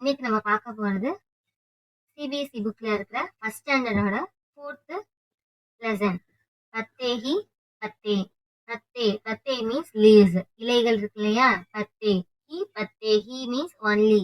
இன்னைக்கு நம்ம பார்க்க போறது சிபிஎஸ்இ புக்ல இருக்கிற ஃபர்ஸ்ட் ஸ்டாண்டர்டோட 4th லெசன். பத்தே ஹி பத்தே. பத்தே பத்தே மீன்ஸ் லீவ்ஸ், இலைகள் இருக்கு இல்லையா. பத்தே ஹி மீன்ஸ் ஒன்லி.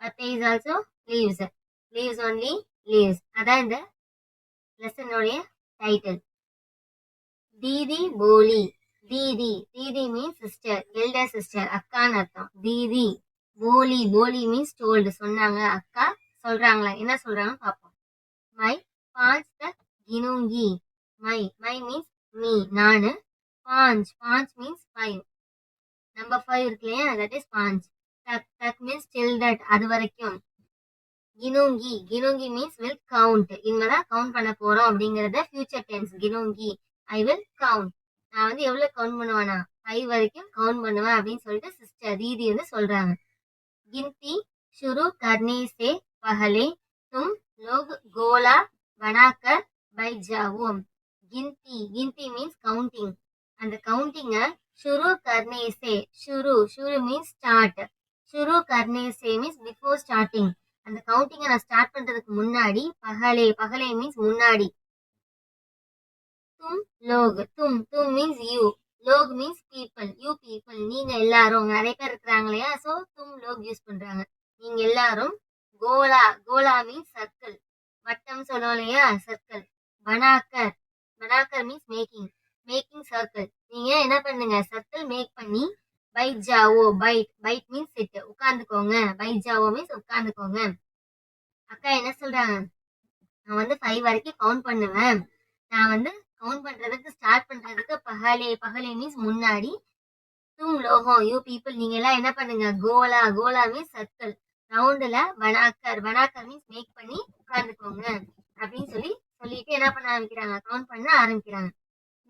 பத்தே is also leaves. Leaves only leaves. அதான் இந்த லெசனுடைய டைட்டில். தீதி போலி. தீதி மீன்ஸ் சிஸ்டர், எல்டர் சிஸ்டர், அக்கான்னு அர்த்தம். தீதி போலி. போலி மீன்ஸ் டோல்டு, சொன்னாங்க. அக்கா சொல்றாங்களா, என்ன சொல்றாங்க பார்ப்போம். மை பாஞ்ச் தக் கினுங்கி. மை மீன்ஸ் மீ, நானு. பாஞ்ச் மீன்ஸ் 5. நம்பர் 5 இருக்கு இல்லையா, தட் இஸ் பாஞ்ச். தக் மீன்ஸ் டில் தட், அது வரைக்கும். கினுங்கி மீன்ஸ் வில் கவுண்ட். இனிமேதான் கவுண்ட் பண்ண போறோம் அப்படிங்கறத ஃபியூச்சர் டென்ஸ். கினுங்கி, ஐ வில் கவுண்ட். நான் வந்து எவ்வளவு கவுண்ட் பண்ணுவேனா, 5 வரைக்கும் கவுண்ட் பண்ணுவேன் அப்படின்னு சொல்லிட்டு சிஸ்டர் தீதி வந்து சொல்றாங்க. गिनती शुरू करने से पहले तुम लोग गोला बनाकर बैठ जाओ. गिनती मीन्स काउंटिंग. அந்த கவுண்டிங்க शुरू करने से, शुरू மீன்ஸ் ஸ்டார்ட். शुरू करने से மீன்ஸ் பிஃபோர் ஸ்டார்டிங். அந்த கவுண்டிங்கை நான் ஸ்டார்ட் பண்றதுக்கு முன்னாடி, பகலே மீன்ஸ் முன்னாடி. तुम लोग, तुम means you. Lok means people, you people, நீங்க எல்லாரும். நிறைய பேர் இருக்கிறாங்க இல்லையா, சோ தும் லோக் யூஸ் பண்றாங்க. நீங்க எல்லாரும். கோலா மீன்ஸ் சர்க்கிள், வட்டம் சொல்லுவோம் இல்லையா, சர்க்கிள். பனாக்கர் மீன்ஸ் மேக்கிங் சர்க்கிள். நீங்க என்ன பண்ணுங்க, சர்க்கிள் மேக் பண்ணி பைட் ஜாவோ. பைட் மீன்ஸ் சிட், உட்காந்துக்கோங்க. பைட் ஜாவோ மீன்ஸ் உட்காந்துக்கோங்க. அக்கா என்ன சொல்றாங்க, நான் வந்து 5 வரைக்கும் கவுண்ட் பண்ணுவேன். நான் வந்து கவுண்ட் பண்றதுக்கு ஸ்டார்ட் பண்றதுக்கு பகலே மீன்ஸ் முன்னாடி. தும் லோகோ, யூ பீப்புள், நீங்க எல்லாம் என்ன பண்ணுங்க, கோலா மீன்ஸ் சர்க்கிள். ரவுண்டுல பனாக்கர் மீன்ஸ் மேக் பண்ணி உட்கார்ந்துக்கோங்க அப்படின்னு சொல்லிட்டு என்ன பண்ண ஆரம்பிக்கிறாங்க, கவுண்ட் பண்ண ஆரம்பிக்கிறாங்க.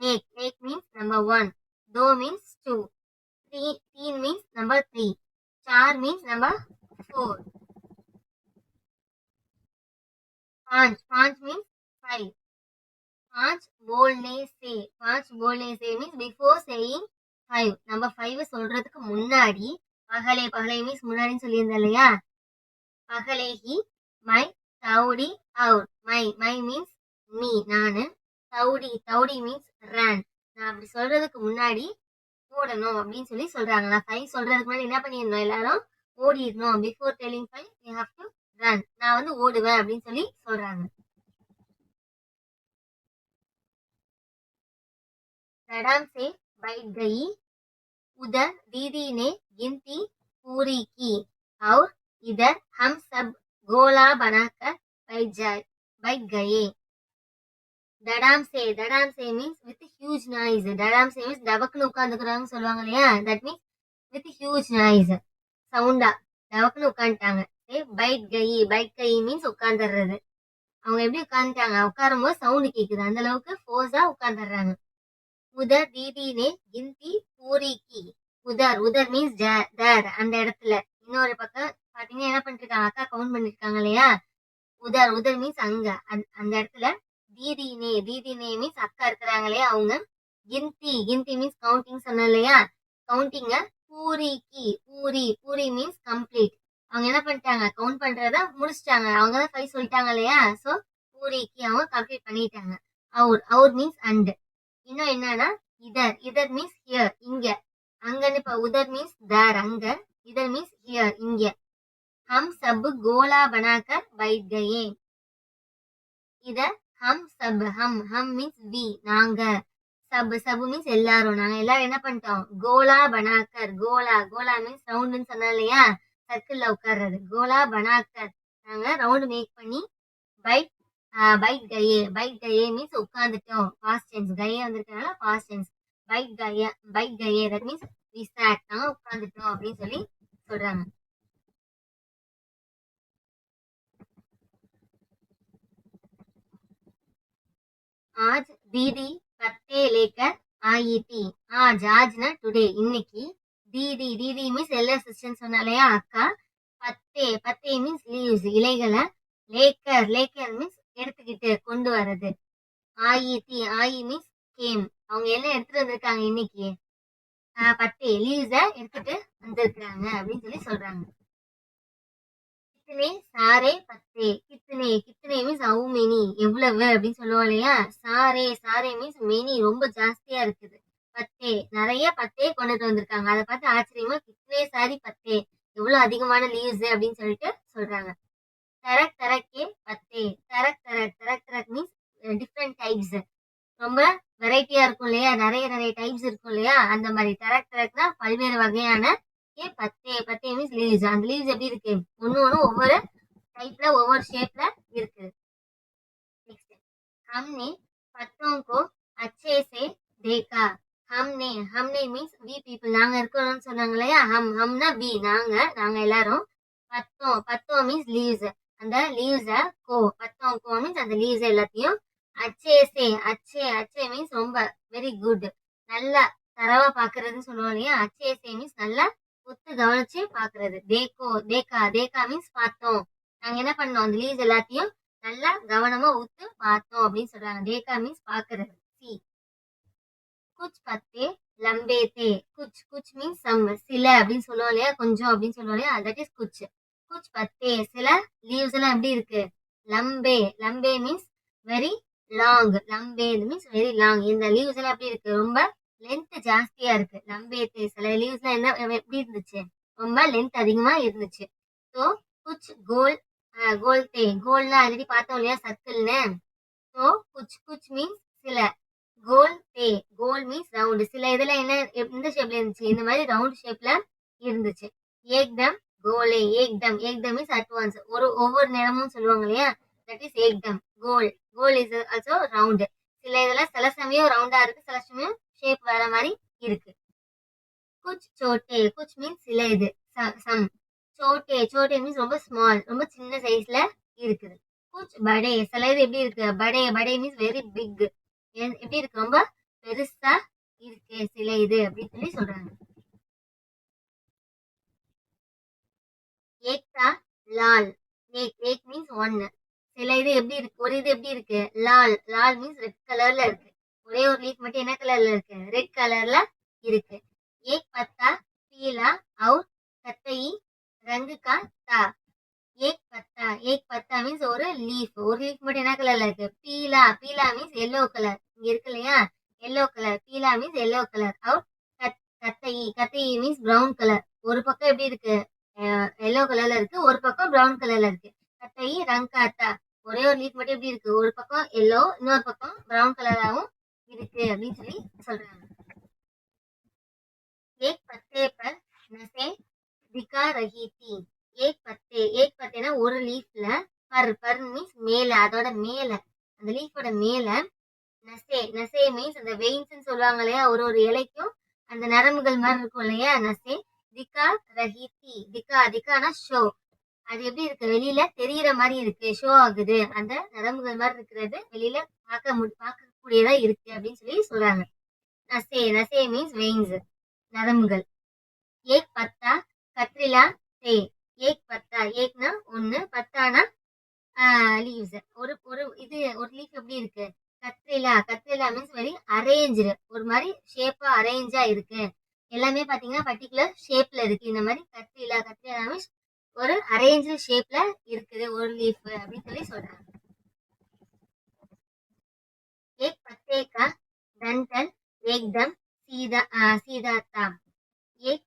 மேக் மீன்ஸ் நம்பர் 1. दो means 2. 3 means number 3. 4 means number 4. 5 means 5. पांच बोलने से மீன்ஸ் பிஃபோர் சேயிங் 5. நம்ம 5 சொல்றதுக்கு முன்னாடி. பகலே மீன்ஸ் முன்னாடின்னு சொல்லியிருந்தேன் இல்லையா. பகலே ஹி மை தௌடி அவுர். மை மீன்ஸ் மீ, நானு. தௌடி மீன்ஸ் ரன். நான் அப்படி சொல்றதுக்கு முன்னாடி ஓடணும் அப்படின்னு சொல்றாங்க. நான் 5 சொல்றதுக்கு முன்னாடி என்ன பண்ணிடணும், எல்லாரும் ஓடிடணும். Before telling 5 you have to run. நான் வந்து ஓடுவேன் அப்படின்னு சொல்றாங்க. धड़ाम से बैठ गई. उधर दीदी ने गिनती पूरी की और इधर हम सब गोला बनाकर बैठ गए. धड़ाम से मीन्स with huge noise. धड़ाम से मीन्स டபக்குன்னு உட்கார்ந்துக்கிறாங்க சொல்லுவாங்க இல்லையா, that means with huge noise, சவுண்டா டபக்குன்னு உட்காந்துட்டாங்க. பைட் கை மீன்ஸ் உட்காந்துடுறது. அவங்க எப்படி உட்காந்துட்டாங்க, உட்காரும் போது சவுண்டு கேக்குது, அந்த அளவுக்கு ஃபோர்ஸா உட்காந்துடுறாங்க. உதர் தீதி நே கிந்தி பூரி கி. உதர் மீன்ஸ் தேர், அந்த இடத்துல. இன்னொரு பக்கம் பாத்தீங்கன்னா என்ன பண்ணிருக்காங்க, அக்கா கவுண்ட் பண்ணிருக்காங்க இல்லையா. உதர் மீன்ஸ் அங்க, அந்த இடத்துல. தீதி நே மீன்ஸ் அக்கா இருக்கிறாங்க இல்லையா, அவங்க. கிந்தி மீன்ஸ் கவுண்டிங் சொன்ன இல்லையா, கவுண்டிங்க. Puri means complete. அவங்க என்ன பண்ணிட்டாங்க, கவுண்ட் பண்றத முடிச்சிட்டாங்க. அவங்கதான் 5 சொல்லிட்டாங்க இல்லையா, சோ பூரிக்கு அவங்க கம்ப்ளீட் பண்ணிட்டாங்க. அவுர் மீன்ஸ் அண்ட். இன்னும் என்னன்னா, இதர் மீன்ஸ் ஹியர், இங்க. அங்கன்னு இப்ப உதர் மீன்ஸ் தேர், அங்க. இதர் மீன்ஸ் ஹியர், இங்க. हम सब गोला बनाकर बैठ गए. இதர் हम सब, हम மீன்ஸ் வி, நாங்க. சப் மீன்ஸ் எல்லாரும், நாங்க எல்லாரும் என்ன பண்ணிட்டோம், கோலா பனாக்கர். கோலா மீன்ஸ் ரவுண்டுன்னு சொன்னா இல்லையா, சர்க்கிள்ல உட்கார்றது. கோலா பனாக்கர், நாங்க ரவுண்டு மேக் பண்ணி. பைட் கயே மீன்ஸ் உட்கார்ந்துட்டோம். பாஸ்ட் டென்ஸ், கயே வந்திருக்கனால பாஸ்ட் டென்ஸ். பைட் கயே தட் மீன்ஸ் we sat, நாங்க உட்கார்ந்துட்டோம் அப்படின்னு சொல்றாங்க. आज दीदी पत्ते लेकर आई थी. ஆஜ்னா டுடே, இன்னைக்கு. தீதி மீன்ஸ் எல்லா சிஸ்டர்ஸ் சொன்னாலையா, அக்கா. பத்தே மீன்ஸ் லீவ்ஸ், இலைகளை. லேக்கர் மீன்ஸ் எடுத்துக்கிட்டு, கொண்டு வர்றது. ஆயி மீன்ஸ் கேம். அவங்க எல்லாம் எடுத்துட்டு வந்திருக்காங்க இன்னைக்கு. பத்தே லீவ்ஸ எடுத்துட்டு வந்திருக்காங்க அப்படின்னு சொல்றாங்க. கித்தனே சாரே பத்தே. கித்தனே கித்தனே மீன்ஸ் ஹவு மெனி, எவ்வளவு அப்படின்னு சொல்லுவோம் இல்லையா. சாரே சாரே மீன்ஸ் மெனி, ரொம்ப ஜாஸ்தியா இருக்குது. பத்தே நிறைய பத்தே கொண்டுட்டு வந்திருக்காங்க. அதை பார்த்து ஆச்சரியமா கித்தனே சாரி பத்தே, எவ்வளவு அதிகமான லீவ்ஸ் அப்படின்னு சொல்லிட்டு சொல்றாங்க. தரக் தரக்கே பத்தே. தரக் தரக் தரக் தரக் மீன்ஸ் டிஃப்ரெண்ட் டைப்ஸ், ரொம்ப வெரைட்டியா இருக்கும் இல்லையா, நிறைய நிறைய டைப்ஸ் இருக்கும் இல்லையா, அந்த மாதிரி. தரக் தரக்னா பல்வேறு வகையான. பத்தே பத்தே மீன்ஸ் லீவ்ஸ். அந்த லீவ்ஸ் எப்படி இருக்கு, ஒன்னு ஒவ்வொரு டைப்ல ஒவ்வொரு ஷேப்ல இருக்கு. नेक्स्ट हमने पत्तों को अच्छे से देखा. हमने हमने மீன்ஸ் வி பீப்புள், நாங்க இருக்கணும்னு சொன்னாங்க இல்லையா. ஹம்னா வி, நாங்க நாங்க எல்லாரும். பத்தோ மீன்ஸ் லீவ்ஸ், அந்த லீவ்ஸ பத்தோ மீன்ஸ் அந்த லீவ்ஸ் எல்லாத்தையும். அச்சே அச்சே மீன்ஸ் ரொம்ப, வெரி குட், நல்லா தரவா பாக்குறதுன்னு சொல்லுவோம் இல்லையா. அச்சே மீன்ஸ் நல்லா உத்து கவனிச்சு பாக்குறது. தேக்கா மீன்ஸ் பார்த்தோம். நாங்க என்ன பண்ணோம், அந்த லீவ்ஸ் எல்லாத்தையும் நல்லா கவனமா உத்து பார்த்தோம் அப்படின்னு சொல்றாங்க. தேக்கா மீன்ஸ் பாக்குறது. சி குச் பத்தே லம்பே தே. குச் மீன்ஸ் சம், சில அப்படின்னு சொல்லுவோம் இல்லையா, கொஞ்சம் அப்படின்னு சொல்லுவோம் இல்லையா, தட் இஸ் குச். குச் பத்தே, சில லீவ்ஸ் எல்லாம் எப்படி இருக்கு, லம்பே மீன்ஸ் வெரி லாங். லம்பே மீன்ஸ் வெரி லாங். இந்த லீவ்ஸ் எல்லாம் எப்படி இருக்கு, ரொம்ப லென்த் ஜாஸ்தியா இருக்கு. லம்பே தே, சில லீவ்ஸ் எல்லாம் என்ன எப்படி இருந்துச்சு, ரொம்ப லென்த் அதிகமா இருந்துச்சு. ஸோ குச் கோல் தே. கோல்னா ஆல்ரெடி பார்த்தோம் இல்லையா, சர்க்கிள்னு. ஸோ குச் மீன்ஸ் சில. கோல் தே, கோல் மீன்ஸ் ரவுண்ட். சில இதுல என்ன எந்த ஷேப்ல இருந்துச்சு, இந்த மாதிரி ரவுண்ட் ஷேப்ல இருந்துச்சு. ஏக்டம் கோலே. ஏக்டம் மீன்ஸ் அட்வான்ஸ், ஒவ்வொரு நேரமும் சொல்லுவாங்க இல்லையா, தட் இஸ் ஏக்டம். கோல் இஸ் ஆல்சோ ரவுண்ட். சில இதெல்லாம் சில சமயம் ரவுண்டா இருக்கு, சில சமயம் ஷேப் வேற மாதிரி இருக்கு. குச் சோட்டே. குச் மீன்ஸ் சில இது, சம். சோட்டே மீன்ஸ் ரொம்ப ஸ்மால், ரொம்ப சின்ன சைஸ்ல இருக்குது. குச் படே, சில இது எப்படி இருக்கு, படே மீன்ஸ் வெரி பிக், எப்படி இருக்கு, ரொம்ப பெருசா இருக்கு சில இது அப்படின்னு சொல்லி சொல்றாங்க. ஏக்தா லால். ஏக் மீன்ஸ் ஒன்னு. சில இது எப்படி இருக்கு, ஒரு இது எப்படி இருக்கு, லால் மீன்ஸ் ரெட் கலர்ல இருக்கு. ஒரே ஒரு லீஃப் மட்டும் என்ன கலர்ல இருக்கு, ரெட் கலர்ல இருக்கு. ஏக் பத்தா பீலா और कतई रंग का था. ஏக் பத்தா மீன்ஸ் ஒரு லீஃப் மட்டும் என்ன கலர்ல இருக்கு, பீலா மீன்ஸ் எல்லோ கலர். இங்க இருக்கு இல்லையா, yellow colour. Beela means yellow colour. और கத்தई மீன்ஸ் பிரவுன் கலர். ஒரு பக்கம் எப்படி இருக்கு, எல்லோ கலர்ல இருக்கு, ஒரு பக்கம் பிரவுன் கலர்ல இருக்கு. கத்தை ரங் காத்தா, ஒரே ஒரு லீஃப் மட்டும் எப்படி இருக்கு, ஒரு பக்கம் எல்லோ, இன்னொரு பக்கம் பிரவுன் கலராகவும் இருக்கு அப்படின்னு சொல்லி சொல்றாங்க. एक पत्ते पर नसें दिखा रही थी. एक பத்தேனா ஒரு லீஃப்ல, பர் மீன்ஸ் மேல, அதோட மேல, அந்த லீஃபோட மேல. நசே மீன்ஸ் அந்த வெயின்ஸ் சொல்லுவாங்க இல்லையா, ஒரு இலைக்கும் அந்த நரம்புகள் மாதிரி இருக்கும் இல்லையா. நசே திகா ரஹிதி. திகானா ஷோ. அது எப்படி இருக்கு, வெளியில தெரியற மாதிரி இருக்கு, ஷோ ஆகுது. அந்த நரம்புகள் மாதிரி இருக்கிறது வெளியில பார்க்கக்கூடியதா இருக்கு அப்படின்னு சொல்லி சொல்றாங்க. நசே மீன்ஸ் வெயின்ஸ், நரம்புகள். ஏக் பத்தா கத்ரிலா தே. ஏக் பத்தா, ஏக்னா ஒன்னு, பத்தானா லீவ்ஸ். ஒரு லீஃப் எப்படி இருக்கு, கத்ரிலா மீன்ஸ் வெரி அரேஞ்சு, ஒரு மாதிரி ஷேப்பா அரேஞ்சா இருக்கு. எல்லாமே பாத்தீங்கன்னா பர்டிகுலர் ஷேப்ல இருக்கு. இந்த மாதிரி கத்ரிலா மீன்ஸ் ஒரு அரேஞ்சு ஷேப்ல இருக்குது ஒரு லீஃப் அப்படின்னு சொல்லி சொல்றாங்க. एक पत्ते का डंठल एकदम सीधा था. एक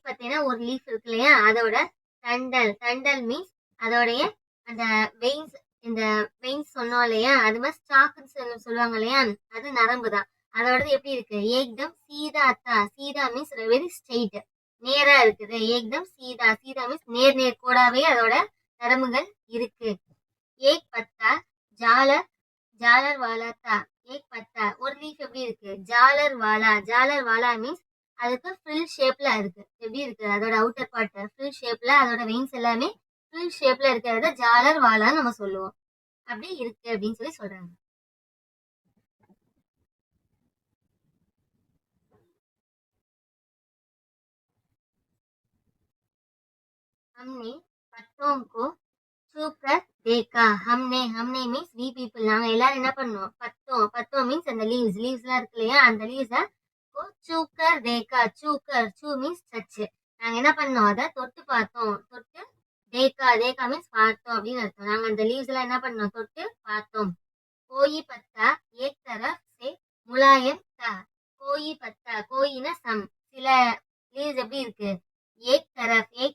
பத்தேனா ஒரு லீஃப் இருக்கு இல்லையா, அதோட தண்டல் மீன்ஸ் அதோடைய அந்த வெயின்ஸ். இந்த வெயின்ஸ் சொன்னோம் இல்லையா, அது மாதிரி ஸ்டாக்னு சொல்லுவாங்க இல்லையா, அது நரம்பு தான். அதோடது எப்படி இருக்கு, ஏக்தம் சீதா மீன்ஸ் வெரி ஸ்ட்ரெயிட், நேரா இருக்குது. ஏக்தம் சீதா மீன்ஸ் நேர் கோடாவே அதோட நரம்புகள் இருக்கு. ஏக் பத்தா ஜாலர் வாலா தா. ஏக் பத்தா, ஒரு லீஃப் எப்படி இருக்கு, ஜாலர் வாலா மீன்ஸ் அதுக்கு ஃபில் ஷேப்ல இருக்கு. எப்படி இருக்கு, அதோட அவுட்டர் பார்ட் ஃபில் ஷேப்ல, அதோட வெயின்ஸ் எல்லாமே ஃபில் ஷேப்ல இருக்கிறத ஜாலர் வாலான்னு நம்ம சொல்லுவோம். அப்படி இருக்கு அப்படின்னு சொல்லி சொல்றாங்க. हमने पत्तों को छू कर देखा. हमने மீன்ஸ் we people, நாங்க எல்லாரும் என்ன பண்ணோம், பத்தோ மீன்ஸ் அந்த லீவ்ஸ் எல்லாம் இருக்கு இல்லையா, அந்த லீவ்ஸ சூ மீன்ஸ் டச். நாங்க என்ன பண்ணோம், அதை தொட்டு பார்த்தோம். தொட்டு தேக்கா தேக்கா மீன்ஸ் பார்த்தோம் அப்படின்னு அர்த்தம். நாங்க அந்த லீவ்ஸ் எல்லாம் என்ன பண்ணோம், தொட்டு பார்த்தோம். கோயி பத்தா ஏக் தரஃப் சே முலாயம் தா. கோயி பத்தா, கோயினா சம். சில லீவ்ஸ் எப்படி இருக்கு, ஏக்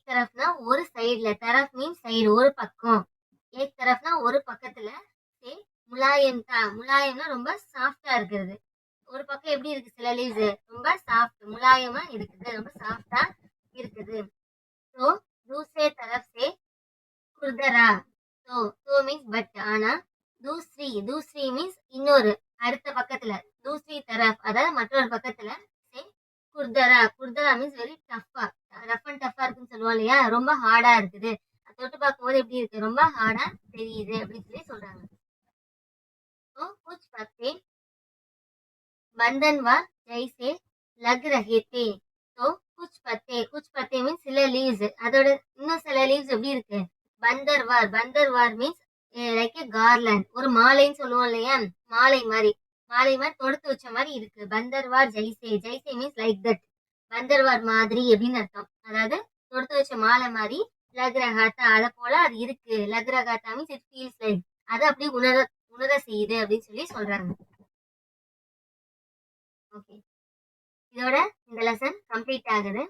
தரஃப்னா ஒரு சைடுல, தரஃப் மீன்ஸ் சைடு, ஒரு பக்கம். ஏக் தரஃப்னா ஒரு பக்கத்துல. சே முலாயம் தா, முலாயம்னா ரொம்ப சாஃப்டா இருக்கிறது. ஒரு பக்கம் எப்படி இருக்கு, சில லீவ்ஸ் ரொம்ப சாஃப்ட், முலாயமா இருக்குது, ரொம்ப சாஃப்டா இருக்குது. ஸோ दूसरे तरफ से खुरदरा. तो மீன்ஸ் பட், ஆனா தூஸ்ரி மீன்ஸ் இன்னொரு, அடுத்த பக்கத்துல. தூஸ்ரி தரஃப் அதாவது மற்றொரு பக்கத்துல. சே குர்தரா மீன்ஸ் வெரி டஃப்பா, ரஃப் அண்ட் டஃப்பா இருக்குன்னு சொல்லுவோம் இல்லையா, ரொம்ப ஹார்டா இருக்குது. அது தொட்டு பார்க்கும்போது எப்படி இருக்கு, ரொம்ப ஹார்டா தெரியுது அப்படின்னு சொல்லி சொல்றாங்க. तो कुछ पत्ते बंधनवार जैसे लग रहे थे. तो कुछ पत्ते மீன்ஸ் சில லீவ்ஸ், அதோட இன்னும் சில லீவ்ஸ் எப்படி இருக்கு, பந்தர்வார் மீன்ஸ் லைக் ஏ கார்லண்ட், ஒரு மாலைன்னு சொல்லுவோம் இல்லையா, மாலை மாதிரி தொடுத்து வச்ச மாதிரி இருக்கு. பந்தர்வார் ஜெய்சே மீன்ஸ் லைக் தட், பந்தர்வார் மாதிரி அப்படின்னு அர்த்தம். அதாவது தொடுத்து வச்ச மாலை மாதிரி. லக்ரஹாத்தா அதை போல அது இருக்கு. லக்ரஹாத்தா மீன்ஸ் இட் ஃபீல்ஸ் லைக், அது அப்படியே உணர செய்யுது அப்படின்னு சொல்லி சொல்றாங்க. ஓகே, இதோட இந்த லெசன் கம்ப்ளீட் ஆகுது.